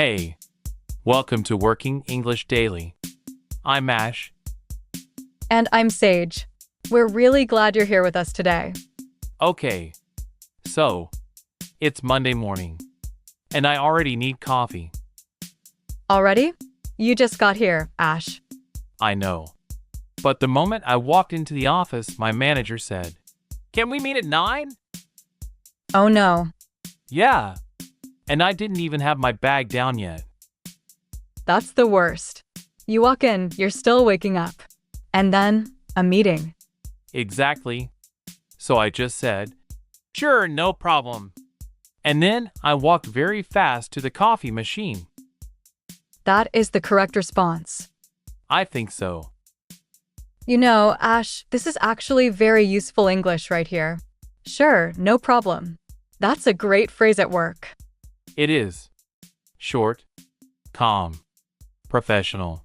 Hey, welcome to Working English Daily. I'm Ash. And I'm Sage. We're really glad you're here with us today. Okay, so it's Monday morning, and I already need coffee. Already? You just got here, Ash. I know. But the moment I walked into the office, my manager said, "Can we meet at 9?" Oh no, Yeah, and I didn't even have my bag down yet. that's the worst. You walk in, you're still waking up. And then, a meeting. Exactly. So I just said, "Sure, no problem." And then I walked very fast to the coffee machine. That is the correct response. I think so. You know, Ash, this is actually very useful English right here. Sure, no problem. That's a great phrase at work. It is. Short, calm, professional.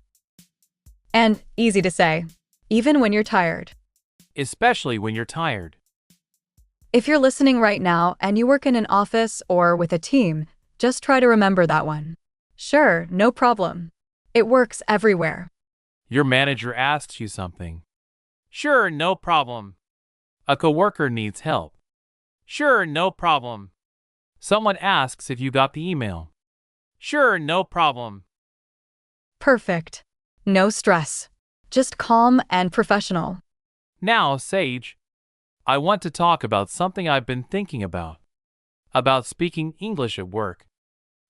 And easy to say, even when you're tired. Especially when you're tired. If you're listening right now and you work in an office or with a team, just try to remember that one. Sure, no problem. It works everywhere. Your manager asks you something. Sure, no problem. A coworker needs help. Sure, no problem. Someone asks if you got the email. Sure, no problem. Perfect. No stress. Just calm and professional. Now, Sage, I want to talk about something I've been thinking about. About speaking English at work.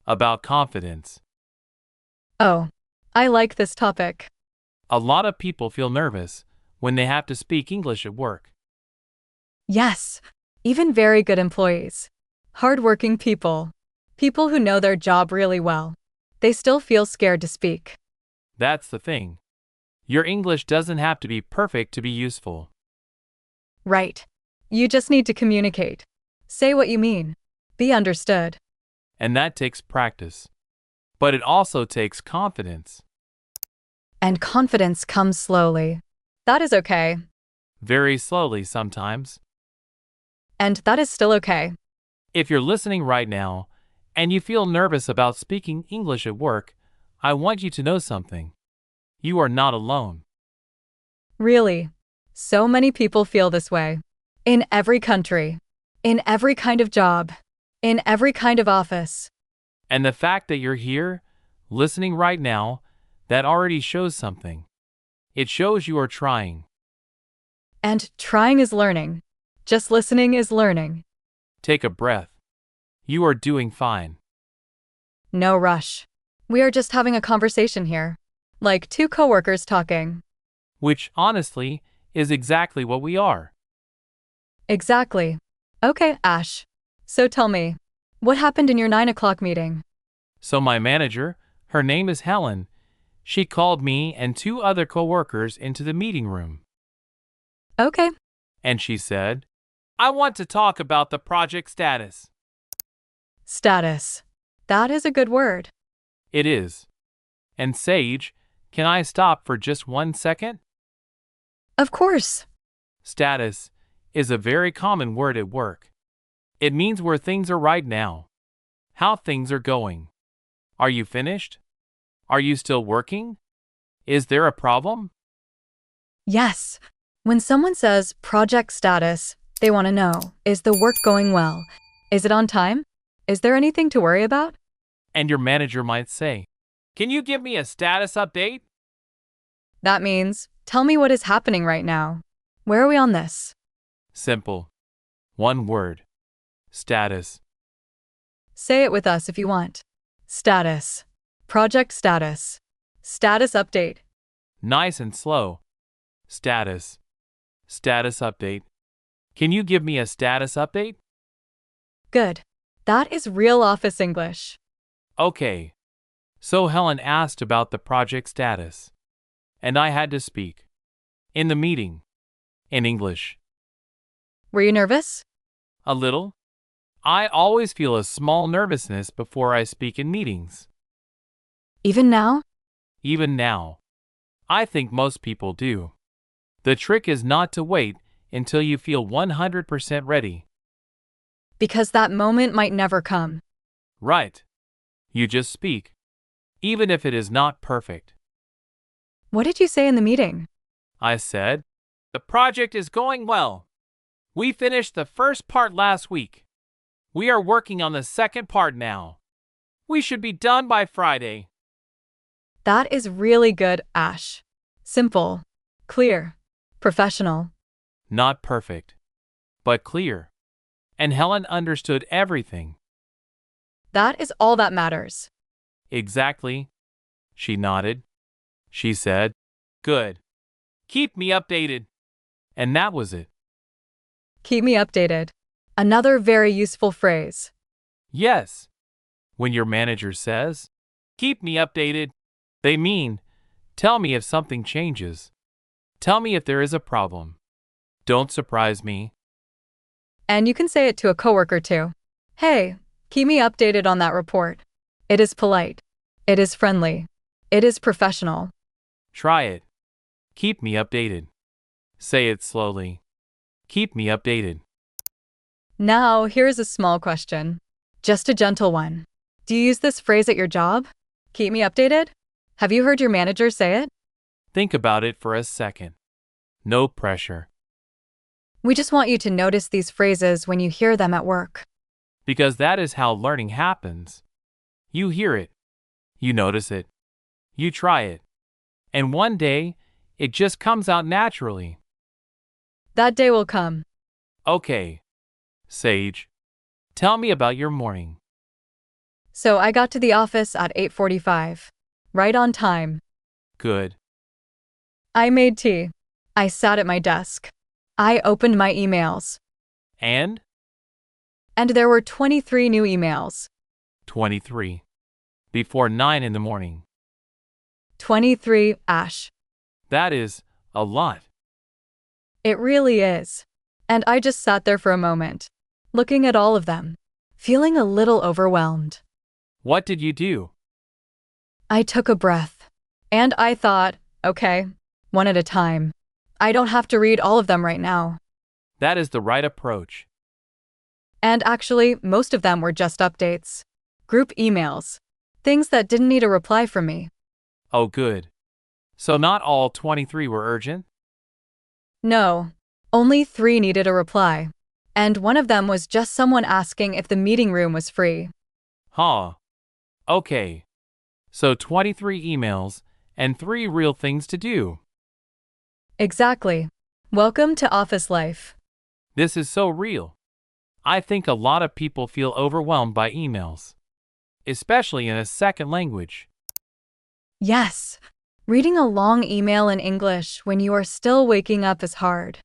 About confidence. Oh, I like this topic. A lot of people feel nervous when they have to speak English at work. Yes, even very good employees. Hardworking people. People who know their job really well. They still feel scared to speak. That's the thing. Your English doesn't have to be perfect to be useful. Right. You just need to communicate. Say what you mean. Be understood. And that takes practice. But it also takes confidence. And confidence comes slowly. That is okay. Very slowly sometimes. And that is still okay. If you're listening right now and you feel nervous about speaking English at work, I want you to know something. You are not alone. Really. So many people feel this way. In every country. In every kind of job. In every kind of office. And the fact that you're here, listening right now, that already shows something. It shows you are trying. And trying is learning. Just listening is learning. Take a breath. You are doing fine. No rush. We are just having a conversation here. Like two coworkers talking. Which, honestly, is exactly what we are. Exactly. Okay, Ash. So tell me, what happened in your 9 o'clock meeting? So my manager, her name is Helen, she called me and two other coworkers into the meeting room. Okay. And she said, "I want to talk about the project status." Status. That is a good word. It is. And Sage, can I stop for just 1 second? Of course. Status is a very common word at work. It means where things are right now. How things are going. Are you finished? Are you still working? Is there a problem? Yes. When someone says project status, they want to know, is the work going well? Is it on time? Is there anything to worry about? And your manager might say, "Can you give me a status update?" That means, tell me what is happening right now. Where are we on this? Simple. One word. Status. Say it with us if you want. Status. Project status. Status update. Nice and slow. Status. Status update. Can you give me a status update? Good. That is real office English. Okay. So Helen asked about the project status. And I had to speak. In the meeting. In English. Were you nervous? A little. I always feel a small nervousness before I speak in meetings. Even now? Even now. I think most people do. The trick is not to wait until you feel 100% ready. Because that moment might never come. Right. You just speak. even if it is not perfect. What did you say in the meeting? I said, the project is going well. We finished the first part last week. We are working on the second part now. We should be done by Friday. That is really good, Ash. Simple, clear, professional. Not perfect, but clear. And Helen understood everything. That is all that matters. Exactly. She nodded. She said, good. Keep me updated. And that was it. Keep me updated. Another very useful phrase. Yes. When your manager says, keep me updated, they mean, tell me if something changes. Tell me if there is a problem. Don't surprise me. And you can say it to a coworker too. Hey, keep me updated on that report. It is polite. It is friendly. It is professional. Try it. Keep me updated. Say it slowly. Keep me updated. Now, here's a small question. Just a gentle one. Do you use this phrase at your job? Keep me updated? Have you heard your manager say it? Think about it for a second. No pressure. We just want you to notice these phrases when you hear them at work. Because that is how learning happens. You hear it. You notice it. You try it. And one day, it just comes out naturally. That day will come. Okay. Sage, tell me about your morning. So I got to the office at 8:45. Right on time. Good. I made tea. I sat at my desk. I opened my emails. And? And there were 23 new emails. 23. Before 9 in the morning. 23, Ash. That is a lot. It really is. And I just sat there for a moment, looking at all of them, feeling a little overwhelmed. What did you do? I took a breath. And I thought, okay, one at a time. I don't have to read all of them right now. That is the right approach. And actually, most of them were just updates. Group emails. Things that didn't need a reply from me. Oh, good. So not all 23 were urgent? No. Only 3 needed a reply. And one of them was just someone asking if the meeting room was free. Huh. Okay. So 23 emails and 3 real things to do. Exactly. Welcome to office life. This is so real. I think a lot of people feel overwhelmed by emails, especially in a second language. Yes. Reading a long email in English when you are still waking up is hard.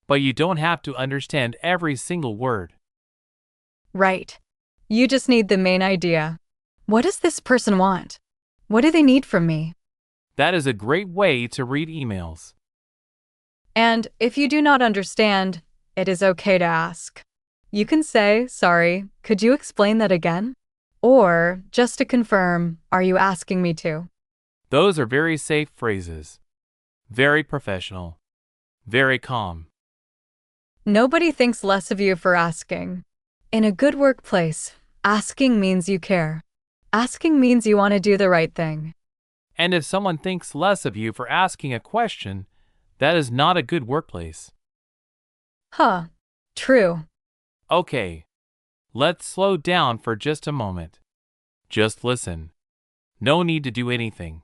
But you don't have to understand every single word. Right. You just need the main idea. What does this person want? What do they need from me? That is a great way to read emails. And if you do not understand, it is okay to ask. You can say, sorry, could you explain that again? Or, just to confirm, are you asking me to? Those are very safe phrases. Very professional. Very calm. Nobody thinks less of you for asking. In a good workplace, asking means you care. Asking means you want to do the right thing. And if someone thinks less of you for asking a question, that is not a good workplace. Huh. True. Okay. Let's slow down for just a moment. Just listen. No need to do anything.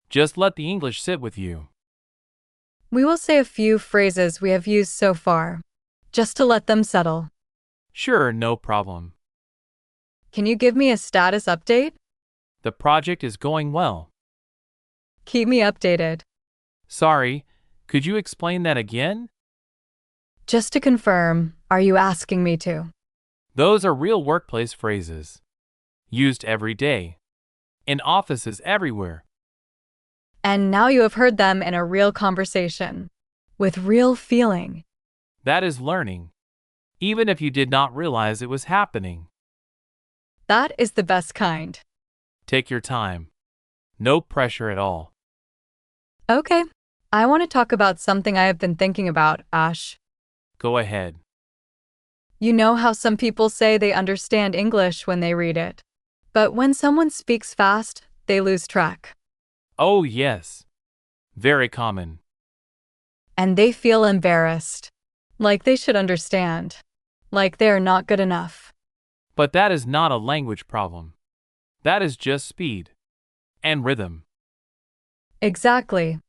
Just let the English sit with you. We will say a few phrases we have used so far, just to let them settle. Sure, no problem. Can you give me a status update? The project is going well. Keep me updated. Sorry, could you explain that again? Just to confirm, are you asking me to? Those are real workplace phrases. Used every day. In offices everywhere. And now you have heard them in a real conversation. With real feeling. That is learning. Even if you did not realize it was happening. That is the best kind. Take your time. No pressure at all. Okay. I want to talk about something I have been thinking about, Ash. Go ahead. You know how some people say they understand English when they read it. But when someone speaks fast, they lose track. Oh, yes. Very common. And they feel embarrassed. Like they should understand. Like they are not good enough. But that is not a language problem. That is just speed and rhythm. Exactly.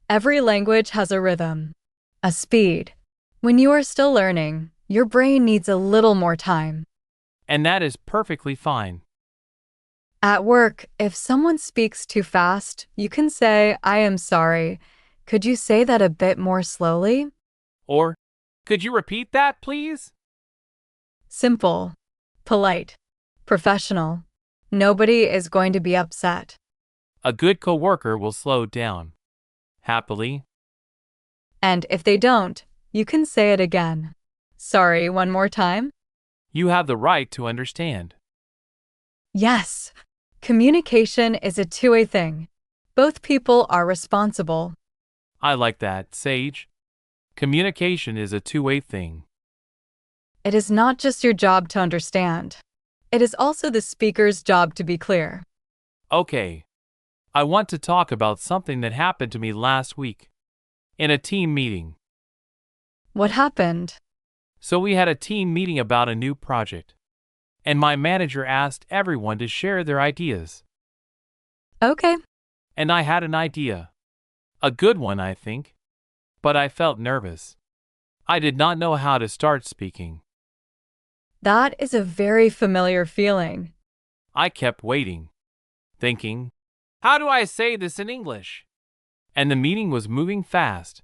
Every language has a rhythm, a speed. When you are still learning, your brain needs a little more time. And that is perfectly fine. At work, if someone speaks too fast, you can say, I am sorry. Could you say that a bit more slowly? Or, could you repeat that, please? Simple, polite, professional. Nobody is going to be upset. A good coworker will slow down. Happily. And if they don't, you can say it again. Sorry, one more time? You have the right to understand. Yes. Communication is a two-way thing. Both people are responsible. I like that, Sage. Communication is a two-way thing. It is not just your job to understand. It is also the speaker's job to be clear. Okay. I want to talk about something that happened to me last week. In a team meeting. What happened? So we had a team meeting about a new project. And my manager asked everyone to share their ideas. Okay. And I had an idea. A good one, I think. But I felt nervous. I did not know how to start speaking. That is a very familiar feeling. I kept waiting, thinking, how do I say this in English? And the meeting was moving fast.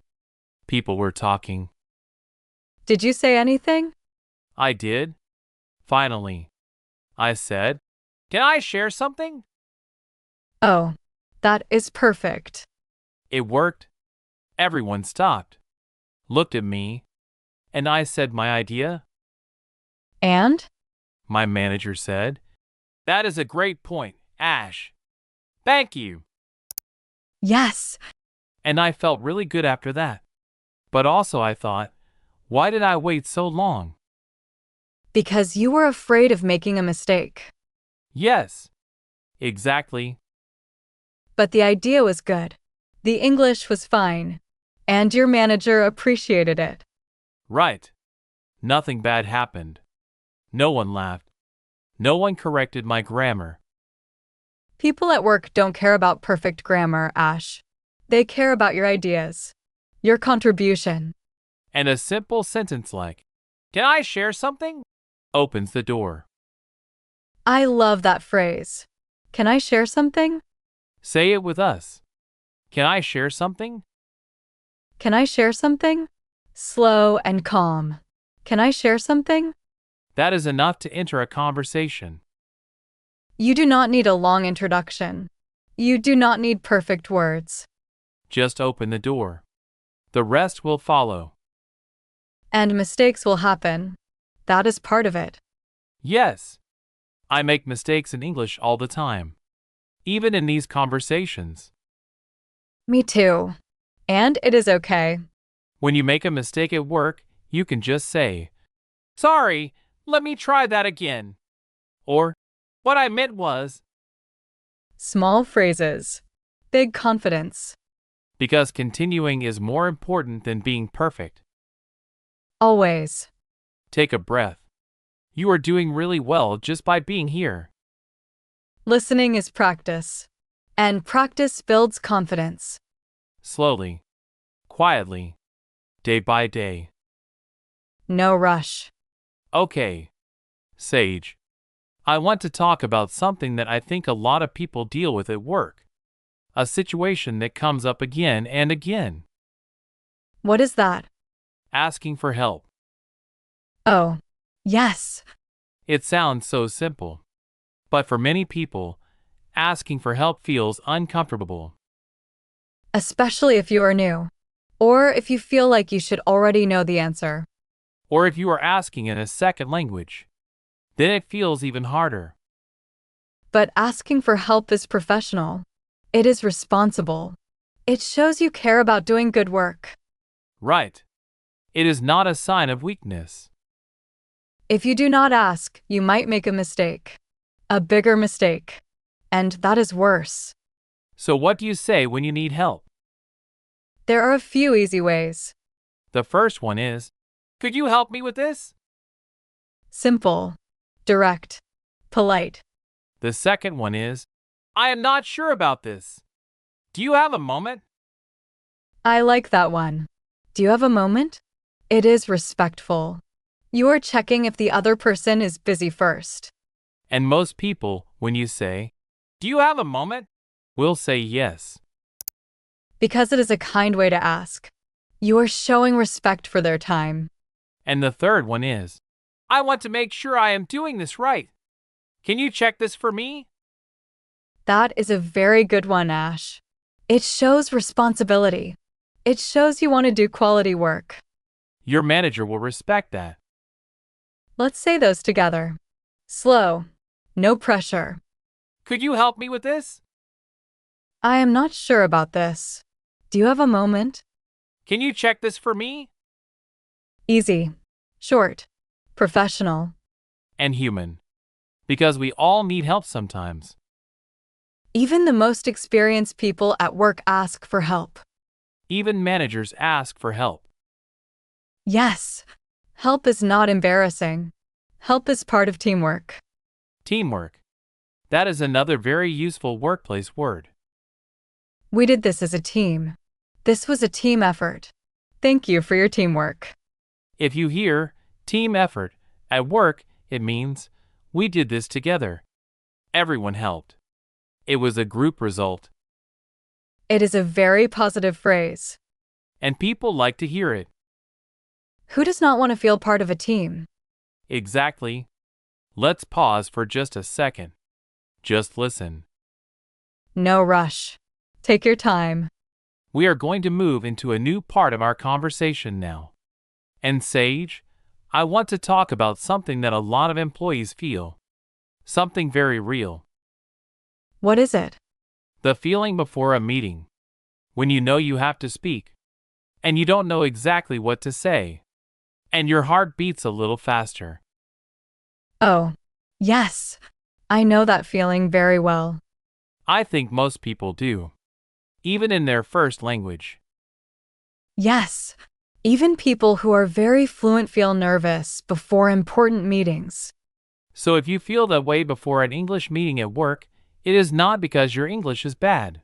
People were talking. Did you say anything? I did. Finally, I said, can I share something? Oh, that is perfect. It worked. Everyone stopped, looked at me, and I said my idea. And? My manager said, that is a great point, Ash. Thank you. Yes. And I felt really good after that. But also I thought, why did I wait so long? Because you were afraid of making a mistake. Yes, exactly. But the idea was good. The English was fine. And your manager appreciated it. Right. Nothing bad happened. No one laughed. No one corrected my grammar. People at work don't care about perfect grammar, Ash. They care about your ideas, your contribution. And a simple sentence like, can I share something? Opens the door. I love that phrase. Can I share something? Say it with us. Can I share something? Can I share something? Slow and calm. Can I share something? That is enough to enter a conversation. You do not need a long introduction. You do not need perfect words. Just open the door. The rest will follow. And mistakes will happen. That is part of it. Yes. I make mistakes in English all the time. Even in these conversations. Me too. And it is okay. When you make a mistake at work, you can just say, sorry, let me try that again. Or, what I meant was, Small phrases. Big confidence. because continuing is more important than being perfect. Always. Take a breath. You are doing really well just by being here. Listening is practice. And practice builds confidence. Slowly. Quietly. Day by day. No rush. Okay. Sage. I want to talk about something that I think a lot of people deal with at work. A situation that comes up again and again. What is that? Asking for help. Oh, yes. It sounds so simple. But for many people, asking for help feels uncomfortable. Especially if you are new. Or if you feel like you should already know the answer. Or if you are asking in a second language, then it feels even harder. But asking for help is professional. It is responsible. It shows you care about doing good work. Right. It is not a sign of weakness. If you do not ask, you might make a mistake. A bigger mistake. and that is worse. So what do you say when you need help? There are a few easy ways. The first one is, could you help me with this? Simple, direct, polite. The second one is, I am not sure about this. Do you have a moment? I like that one. Do you have a moment? It is respectful. You are checking if the other person is busy first. And most people, when you say, do you have a moment? Will say yes. Because it is a kind way to ask. You are showing respect for their time. And the third one is, I want to make sure I am doing this right. Can you check this for me? That is a very good one, Ash. It shows responsibility. It shows you want to do quality work. Your manager will respect that. Let's say those together. Slow. No pressure. Could you help me with this? I am not sure about this. Do you have a moment? Can you check this for me? Easy. Short. Professional. And human. Because we all need help sometimes. Even the most experienced people at work ask for help. Even managers ask for help. Yes. Help is not embarrassing. Help is part of teamwork. Teamwork. That is another very useful workplace word. We did this as a team. This was a team effort. Thank you for your teamwork. If you hear team effort at work, it means we did this together. Everyone helped. It was a group result. It is a very positive phrase. And people like to hear it. Who does not want to feel part of a team? Exactly. Let's pause for just a second. Just listen. No rush. Take your time. We are going to move into a new part of our conversation now. And Sage, I want to talk about something that a lot of employees feel. Something very real. What is it? The feeling before a meeting. When you know you have to speak. And you don't know exactly what to say. And your heart beats a little faster. Oh, yes. I know that feeling very well. I think most people do. Even in their first language. Yes. Even people who are very fluent feel nervous before important meetings. So if you feel that way before an English meeting at work, it is not because your English is bad.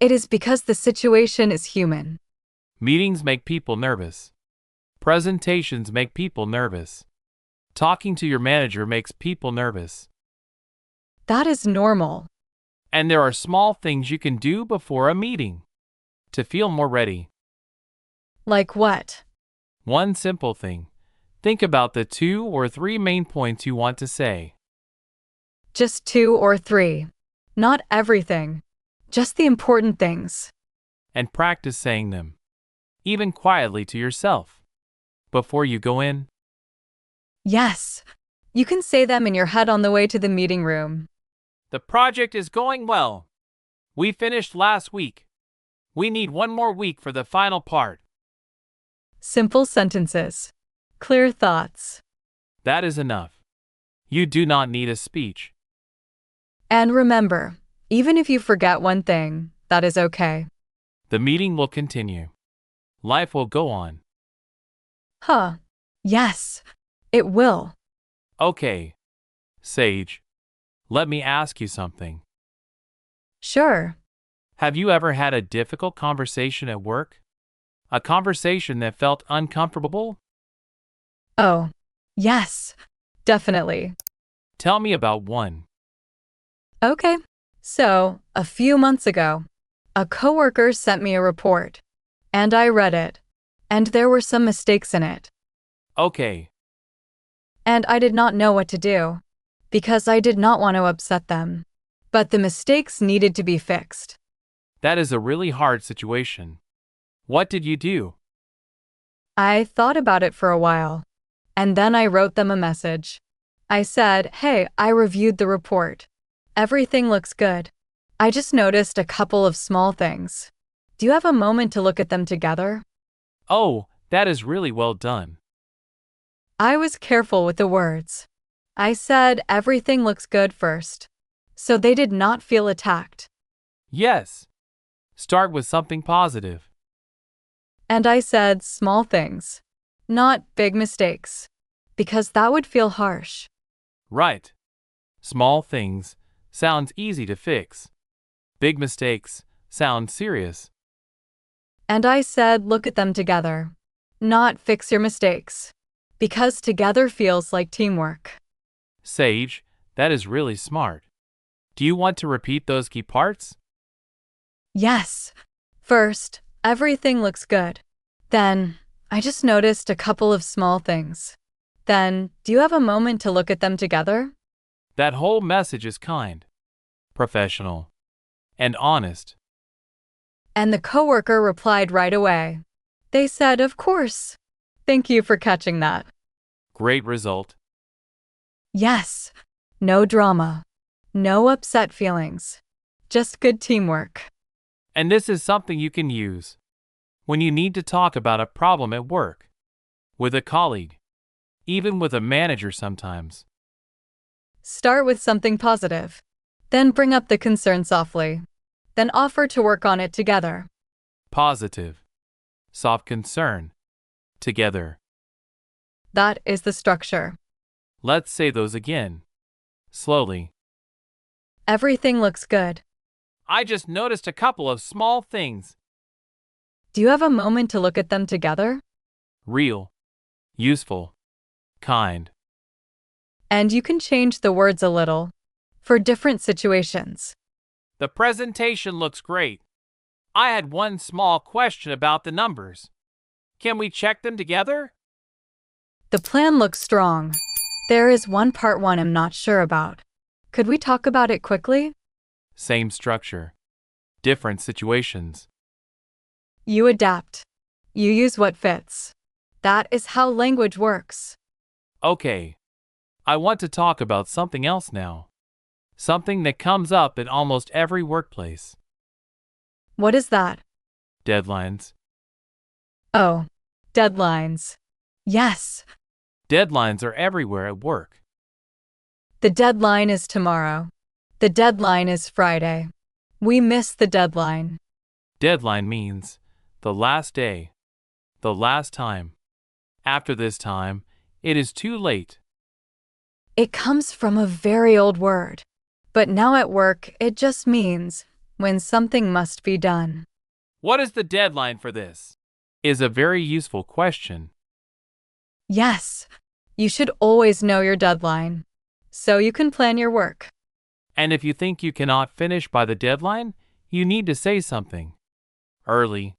It is because the situation is human. Meetings make people nervous. Presentations make people nervous. Talking to your manager makes people nervous. That is normal. And there are small things you can do before a meeting to feel more ready. Like what? One simple thing. Think about the 2 or 3 main points you want to say. Just 2 or 3. Not everything. Just the important things. And practice saying them. Even quietly to yourself. Before you go in. Yes. You can say them in your head on the way to the meeting room. The project is going well. We finished last week. We need 1 more week for the final part. Simple sentences. Clear thoughts. That is enough. You do not need a speech. And remember, even if you forget one thing, that is okay. The meeting will continue. Life will go on. Huh. Yes. It will. Okay. Sage. Let me ask you something. Sure. Have you ever had a difficult conversation at work? A conversation that felt uncomfortable? Oh. Yes. Definitely. Tell me about one. Okay. So, a few months ago, a coworker sent me a report, and I read it, and there were some mistakes in it, Okay. and I did not know what to do, because I did not want to upset them. But the mistakes needed to be fixed. That is a really hard situation. What did you do? I thought about it for a while, and then I wrote them a message. I said, "Hey, I reviewed the report. Everything looks good. I just noticed a couple of small things. Do you have a moment to look at them together?" Oh, that is really well done. I was careful with the words. I said, "Everything looks good" first. so they did not feel attacked. Yes. Start with something positive. And I said small things, not big mistakes, because that would feel harsh. Right. Small things sounds easy to fix. Big mistakes sound serious. And I said look at them together, not fix your mistakes, because together feels like teamwork. Sage, that is really smart. Do you want to repeat those key parts? Yes. First, everything looks good. Then, I just noticed a couple of small things. Then, do you have a moment to look at them together? That whole message is kind, professional, and honest. And the coworker replied right away. They said, of course. Thank you for catching that. Great result. Yes. No drama. No upset feelings. Just good teamwork. And this is something you can use when you need to talk about a problem at work, with a colleague, even with a manager sometimes. Start with something positive. Then bring up the concern softly. Then offer to work on it together. Positive. Soft concern. Together. That is the structure. Let's say those again. Slowly. Everything looks good. I just noticed a couple of small things. Do you have a moment to look at them together? Real. Useful. Kind. And you can change the words a little for different situations. The presentation looks great. I had one small question about the numbers. Can we check them together? The plan looks strong. There is one part one I'm not sure about. Could we talk about it quickly? Same structure. Different situations. You adapt. You use what fits. That is how language works. Okay. I want to talk about something else now. Something that comes up in almost every workplace. What is that? Deadlines. Oh, deadlines. Yes, Deadlines are everywhere at work. the deadline is tomorrow. The deadline is Friday. We missed the deadline. Deadline means the last day, the last time. After this time, it is too late. It comes from a very old word. But now at work, it just means when something must be done. What is the deadline for this? Is a very useful question. Yes, you should always know your deadline, so you can plan your work. And if you think you cannot finish by the deadline, you need to say something. Early.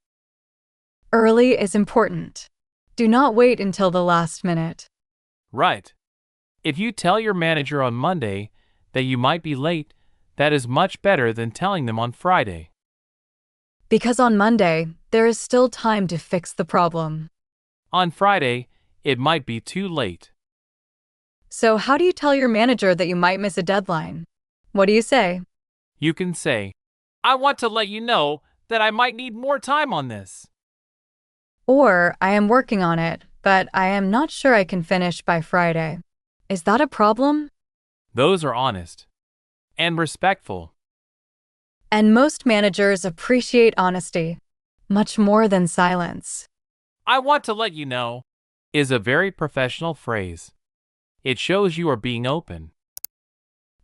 Early is important. Do not wait until the last minute. Right. If you tell your manager on Monday that you might be late, that is much better than telling them on Friday. Because on Monday, there is still time to fix the problem. On Friday, it might be too late. So how do you tell your manager that you might miss a deadline? What do you say? You can say, I want to let you know that I might need more time on this. Or, I am working on it, but I am not sure I can finish by Friday. Is that a problem? Those are honest and respectful. And most managers appreciate honesty, much more than silence. I want to let you know is a very professional phrase. It shows you are being open.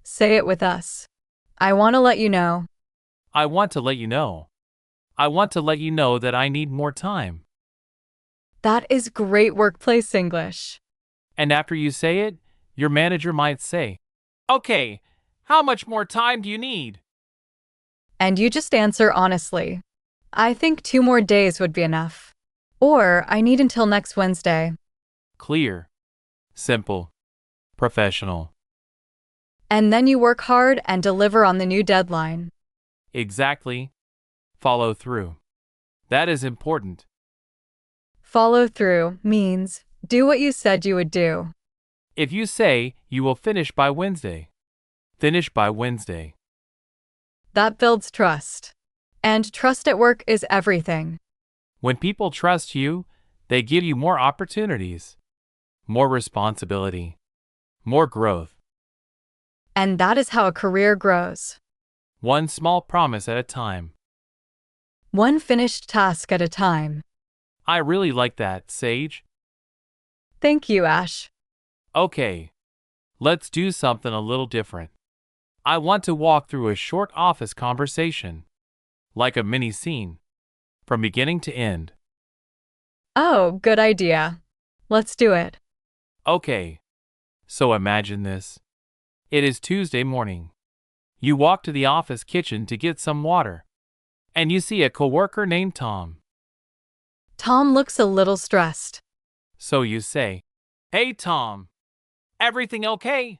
Say it with us. I want to let you know. I want to let you know. I want to let you know that I need more time. That is great workplace English. And after you say it, your manager might say, Okay, how much more time do you need? And you just answer honestly. I think 2 more days would be enough. Or, I need until next Wednesday. Clear, simple, professional. And then you work hard and deliver on the new deadline. Exactly. Follow through. That is important. Follow through means do what you said you would do. If you say you will finish by Wednesday, finish by Wednesday. That builds trust. And trust at work is everything. When people trust you, they give you more opportunities, more responsibility, more growth. And that is how a career grows. One small promise at a time. One finished task at a time. I really like that, Sage. Thank you, Ash. Okay, let's do something a little different. I want to walk through a short office conversation, like a mini scene, from beginning to end. Oh, good idea. Let's do it. Okay, so imagine this. It is Tuesday morning. You walk to the office kitchen to get some water, and you see a coworker named Tom. Tom looks a little stressed. So you say, "Hey Tom, everything okay?"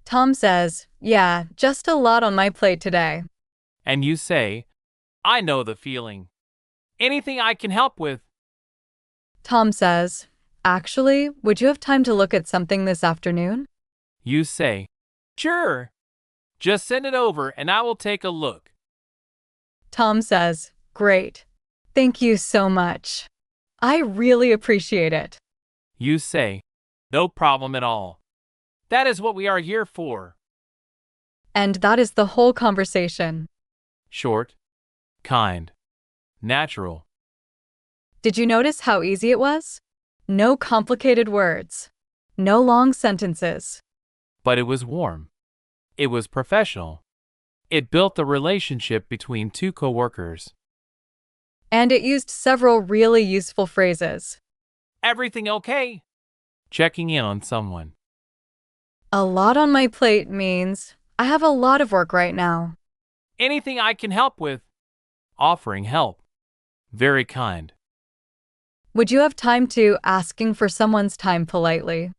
Tom says, "Yeah, just a lot on my plate today." And you say, "I know the feeling. Anything I can help with?" Tom says, "Actually, would you have time to look at something this afternoon?" You say, "Sure. Just send it over and I will take a look." Tom says, "Great. Thank you so much. I really appreciate it." You say, "No problem at all. That is what we are here for." And that is the whole conversation. Short, kind, natural. Did you notice how easy it was? No complicated words. No long sentences. But it was warm. It was professional. It built the relationship between two coworkers. And it used several really useful phrases. "Everything okay?" Checking in on someone. A lot on my plate means I have a lot of work right now. "Anything I can help with?" Offering help. Very kind. Would you have time to asking for someone's time politely?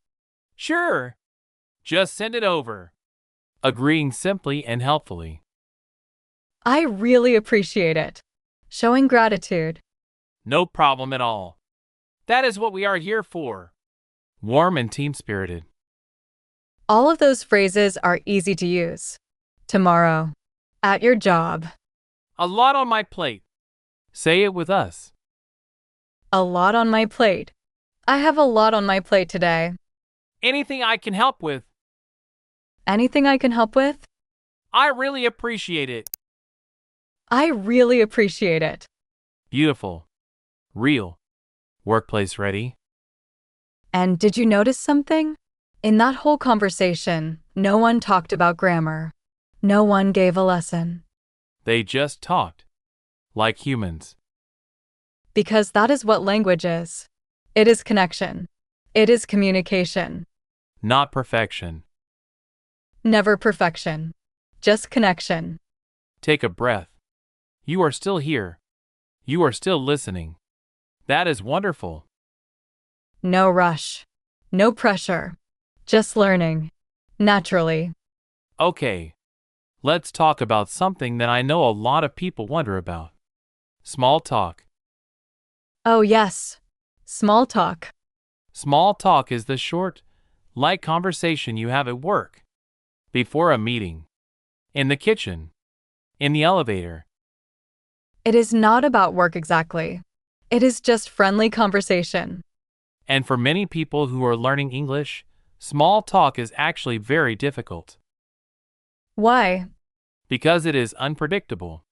"Sure. Just send it over." Agreeing simply and helpfully. I really appreciate it. Showing gratitude. "No problem at all. That is what we are here for." Warm and team-spirited. All of those phrases are easy to use. Tomorrow. At your job. "A lot on my plate." Say it with us. A lot on my plate. I have a lot on my plate today. "Anything I can help with?" Anything I can help with? "I really appreciate it." I really appreciate it. Beautiful. Real. Workplace ready. And did you notice something? In that whole conversation, no one talked about grammar. No one gave a lesson. They just talked. Like humans. Because that is what language is. It is connection. It is communication. Not perfection. Never perfection. Just connection. Take a breath. You are still here. You are still listening. That is wonderful. No rush. No pressure. Just learning. Naturally. Okay. Let's talk about something that I know a lot of people wonder about. Small talk. Oh, yes. Small talk. Small talk is the short, light conversation you have at work, before a meeting, in the kitchen, in the elevator. It is not about work exactly. It is just friendly conversation. And for many people who are learning English, small talk is actually very difficult. Why? Because it is unpredictable.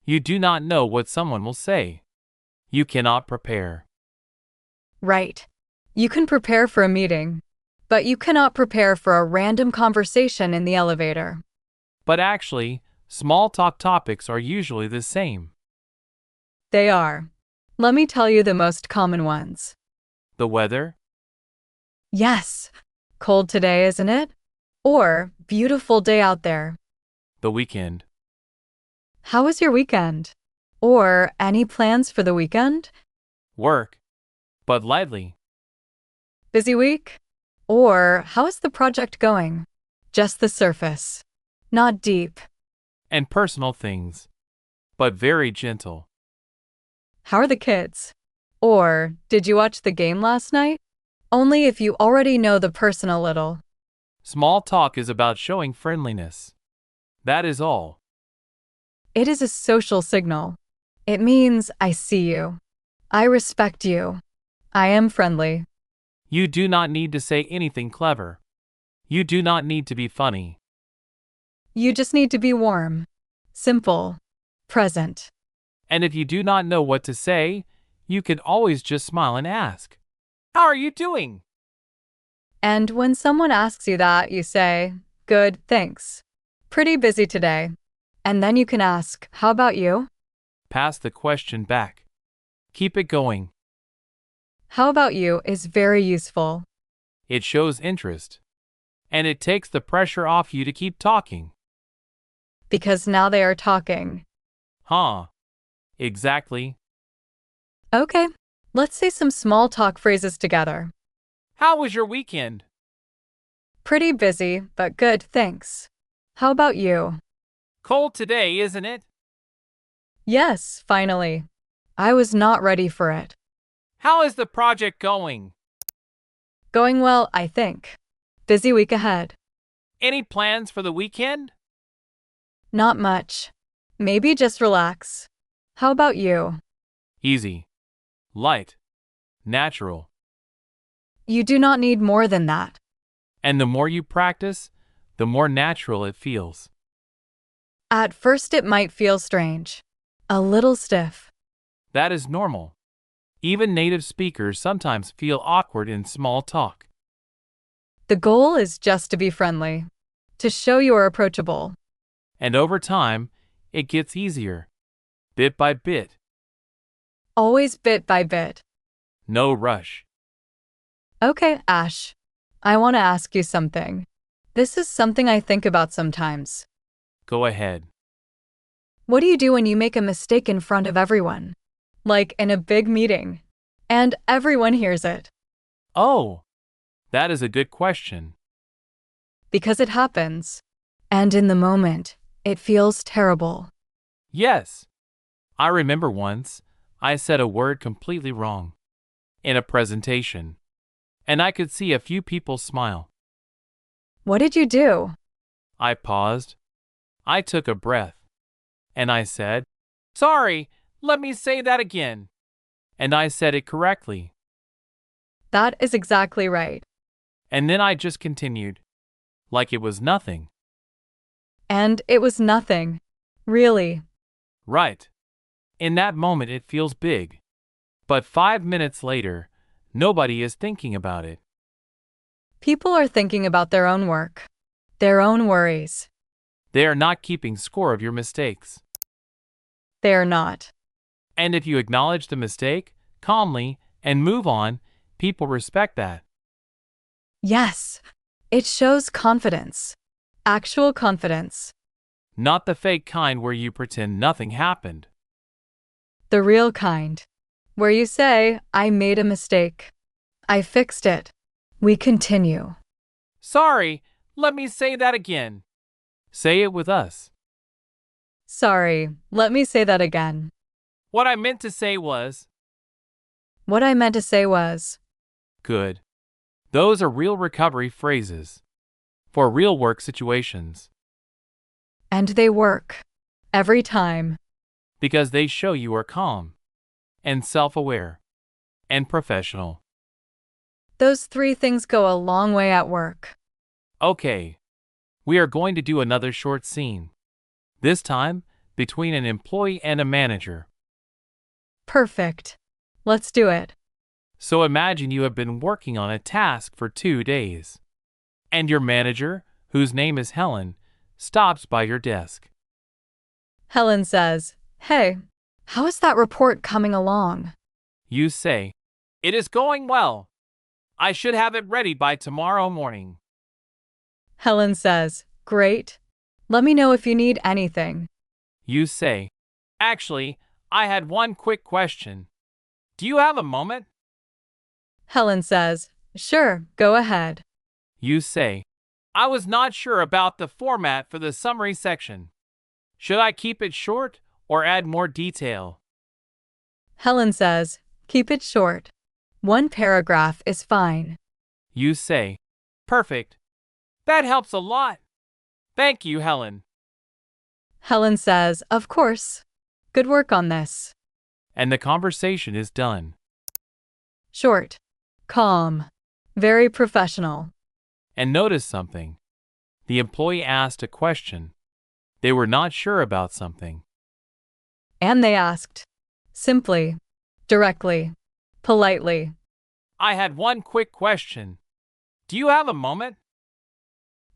You do not know what someone will say. You cannot prepare. Right. You can prepare for a meeting, but you cannot prepare for a random conversation in the elevator. But actually, small talk topics are usually the same. They are. Let me tell you the most common ones. The weather, Yes. Cold today, isn't it? Or, beautiful day out there. the weekend, How was your weekend? Or, any plans for the weekend? work, but lightly, Busy week? Or, how is the project going? Just the surface. Not deep. and personal things, but very gentle. How are the kids? Or, did you watch the game last night? Only if you already know the person a little. Small talk is about showing friendliness. That is all. It is a social signal. It means I see you. I respect you. I am friendly. You do not need to say anything clever. You do not need to be funny. You just need to be warm, simple, present. And if you do not know what to say, you can always just smile and ask, "How are you doing?" And when someone asks you that, you say, "Good, thanks. Pretty busy today." And then you can ask, "How about you?" Pass the question back. Keep it going. How about you is very useful. It shows interest. And it takes the pressure off you to keep talking. Because now they are talking. Huh. Exactly. Okay, let's say some small talk phrases together. How was your weekend? Pretty busy, but good, thanks. How about you? Cold today, isn't it? Yes, finally. I was not ready for it. How is the project going? Going well, I think. Busy week ahead. Any plans for the weekend? Not much. Maybe just relax. How about you? Easy. Light. Natural. You do not need more than that. And the more you practice, the more natural it feels. At first, it might feel strange. A little stiff. That is normal. Even native speakers sometimes feel awkward in small talk. The goal is just to be friendly, to show you are approachable. And over time, it gets easier. Bit by bit. Always bit by bit. No rush. Okay, Ash. I want to ask you something. This is something I think about sometimes. Go ahead. What do you do when you make a mistake in front of everyone? Like in a big meeting, and everyone hears it? Oh, that is a good question. Because it happens. And in the moment, it feels terrible. Yes. I remember once, I said a word completely wrong in a presentation, and I could see a few people smile. What did you do? I paused. I took a breath. And I said, "Sorry, let me say that again." And I said it correctly. That is exactly right. And then I just continued, like it was nothing. And it was nothing. Really. Right. In that moment, it feels big. But 5 minutes later, nobody is thinking about it. People are thinking about their own work, their own worries. They are not keeping score of your mistakes. They are not. And if you acknowledge the mistake calmly and move on, people respect that. Yes. It shows confidence. Actual confidence. Not the fake kind where you pretend nothing happened. The real kind. Where you say, "I made a mistake. I fixed it. We continue." Sorry, let me say that again. Say it with us. Sorry, let me say that again. What I meant to say was, What I meant to say was, good. Those are real recovery phrases for real work situations and they work. Every time. because they show you are calm and self-aware and professional. Those three things go a long way at work. Okay, we are going to do another short scene. This time, between an employee and a manager. Perfect. Let's do it. So imagine you have been working on a task for 2 days. And your manager, whose name is Helen, stops by your desk. Helen says, "Hey, how is that report coming along?" You say, "It is going well. I should have it ready by tomorrow morning." Helen says, "Great. Let me know if you need anything." You say, "Actually, I had one quick question. Do you have a moment?" Helen says, "Sure, go ahead." You say, "I was not sure about the format for the summary section. Should I keep it short or add more detail?" Helen says, "Keep it short. One paragraph is fine." You say, "Perfect. That helps a lot. Thank you, Helen." Helen says, "Of course. Good work on this." And the conversation is done. Short. Calm. Very professional. and noticed something. The employee asked a question. They were not sure about something. And they asked. Simply, directly, politely. I had one quick question. Do you have a moment?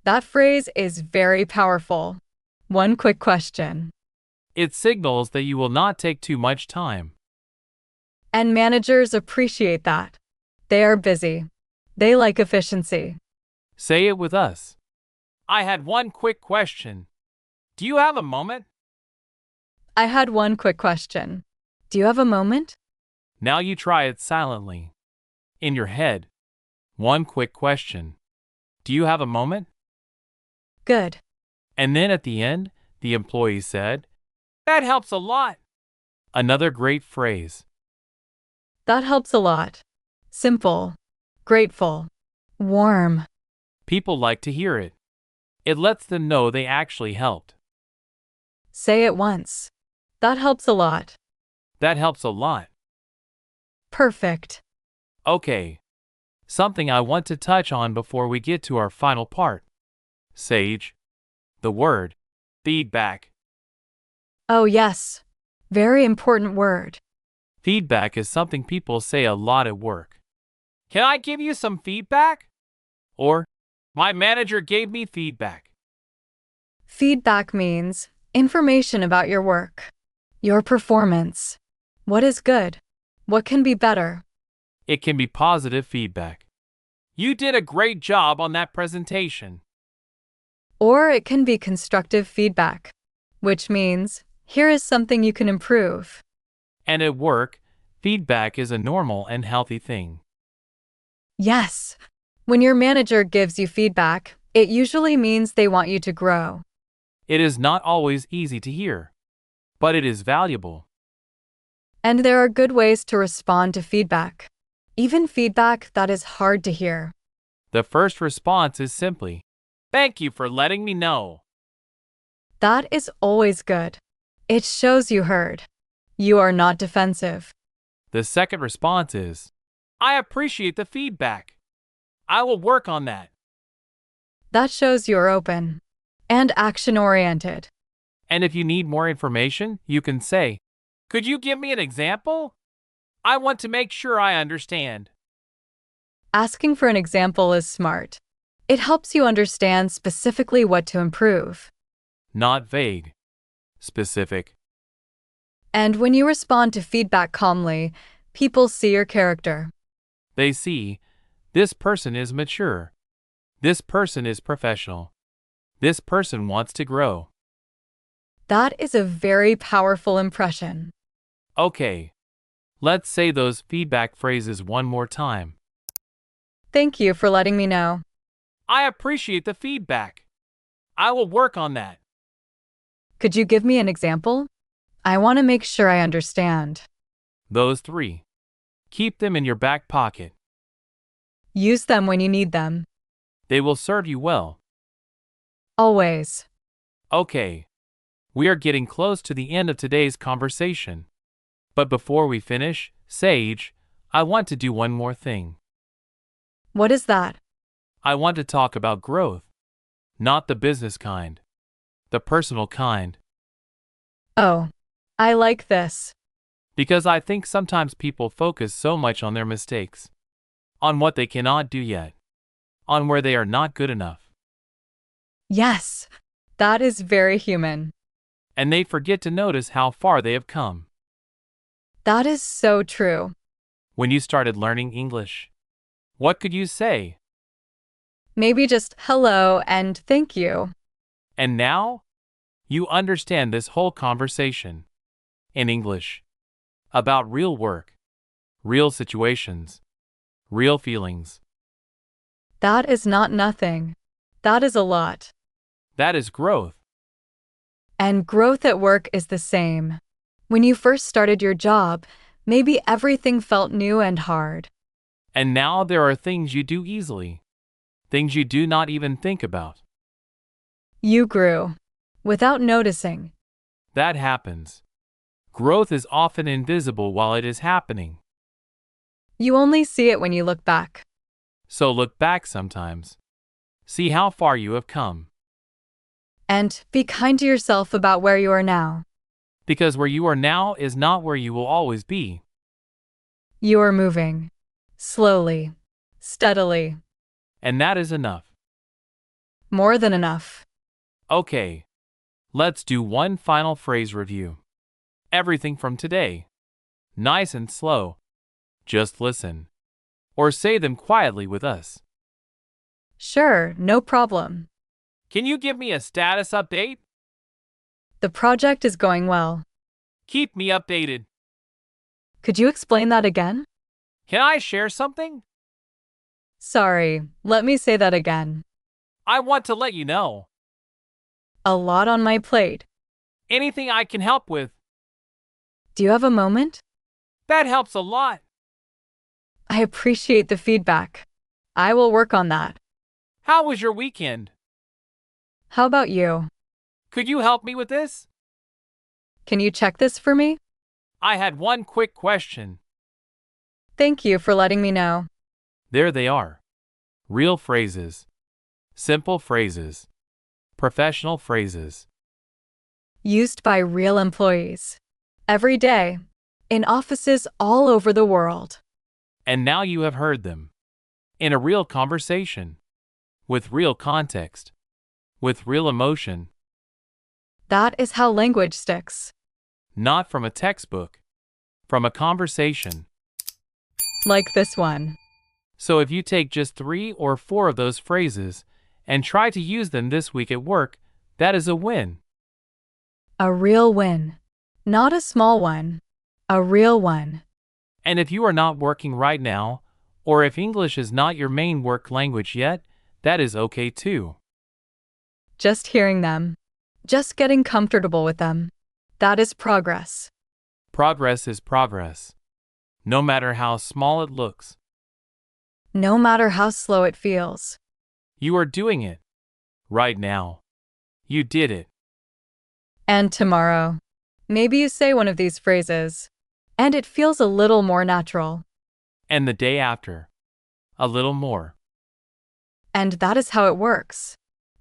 That phrase is very powerful. One quick question. It signals that you will not take too much time. And managers appreciate that. They are busy. They like efficiency. Say it with us. I had one quick question. Do you have a moment? I had one quick question. Do you have a moment? Now you try it silently. In your head. One quick question. Do you have a moment? Good. And then at the end, the employee said, That helps a lot. Another great phrase. That helps a lot. Simple, grateful, warm. People like to hear it. It lets them know they actually helped. Say it once. That helps a lot. That helps a lot. Perfect. Okay. Something I want to touch on before we get to our final part. Sage. The word. Feedback. Oh, yes. Very important word. Feedback is something people say a lot at work. Can I give you some feedback? Or, my manager gave me feedback. Feedback means information about your work, your performance. What is good? What can be better? It can be positive feedback. You did a great job on that presentation. Or it can be constructive feedback, which means here is something you can improve. And at work, feedback is a normal and healthy thing. Yes. When your manager gives you feedback, it usually means they want you to grow. It is not always easy to hear, but it is valuable. And there are good ways to respond to feedback, even feedback that is hard to hear. The first response is simply, Thank you for letting me know. That is always good. It shows you heard. You are not defensive. The second response is, I appreciate the feedback. I will work on that. That shows you are open and action-oriented. And if you need more information, you can say, Could you give me an example? I want to make sure I understand. Asking for an example is smart. It helps you understand specifically what to improve. Not vague. Specific. And when you respond to feedback calmly, people see your character. They see, this person is mature. This person is professional. This person wants to grow. That is a very powerful impression. Okay. Let's say those feedback phrases one more time. Thank you for letting me know. I appreciate the feedback. I will work on that. Could you give me an example? I want to make sure I understand. Those three. Keep them in your back pocket. Use them when you need them. They will serve you well. Always. Okay. We are getting close to the end of today's conversation. But before we finish, Sage, I want to do one more thing. What is that? I want to talk about growth. Not the business kind. The personal kind. Oh, I like this. Because I think sometimes people focus so much on their mistakes. On what they cannot do yet. On where they are not good enough. Yes, that is very human. And they forget to notice how far they have come. That is so true. When you started learning English, what could you say? Maybe just hello and thank you. And now, you understand this whole conversation. In English. About real work. Real situations. Real feelings. That is not nothing. That is a lot. That is growth. And growth at work is the same. When you first started your job, maybe everything felt new and hard. And now there are things you do easily. Things you do not even think about. You grew. Without noticing. That happens. Growth is often invisible while it is happening. You only see it when you look back. So look back sometimes. See how far you have come. And be kind to yourself about where you are now. Because where you are now is not where you will always be. You are moving. Slowly. Steadily. And that is enough. More than enough. Okay. Let's do one final phrase review. Everything from today. Nice and slow. Just listen. Or say them quietly with us. Sure, no problem. Can you give me a status update? The project is going well. Keep me updated. Could you explain that again? Can I share something? Sorry, let me say that again. I want to let you know. A lot on my plate. Anything I can help with. Do you have a moment? That helps a lot. I appreciate the feedback. I will work on that. How was your weekend? How about you? Could you help me with this? Can you check this for me? I had one quick question. Thank you for letting me know. There they are. Real phrases. Simple phrases. Professional phrases. Used by real employees. Every day. In offices all over the world. And now you have heard them. In a real conversation. With real context. With real emotion. That is how language sticks. Not from a textbook. From a conversation. Like this one. So if you take just 3 or 4 of those phrases and try to use them this week at work, that is a win. A real win. Not a small one. A real one. And if you are not working right now, or if English is not your main work language yet, that is okay too. Just hearing them. Just getting comfortable with them. That is progress. Progress is progress. No matter how small it looks. No matter how slow it feels. You are doing it. Right now. You did it. And tomorrow. Maybe you say one of these phrases. And it feels a little more natural. And the day after. A little more. And that is how it works.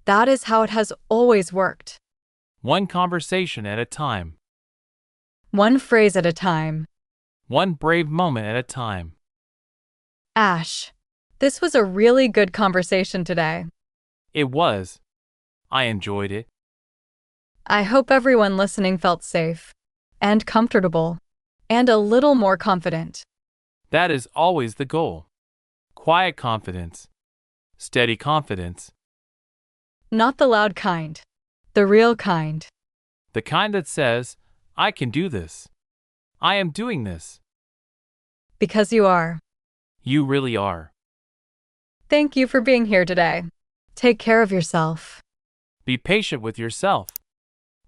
That is how it has always worked. One conversation at a time. One phrase at a time. One brave moment at a time. Ash, this was a really good conversation today. It was. I enjoyed it. I hope everyone listening felt safe and comfortable and a little more confident. That is always the goal. Quiet confidence. Steady confidence. Not the loud kind. The real kind. The kind that says, I can do this. I am doing this. Because you are. You really are. Thank you for being here today. Take care of yourself. Be patient with yourself.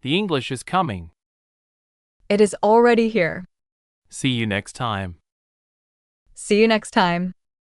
The English is coming. It is already here. See you next time. See you next time.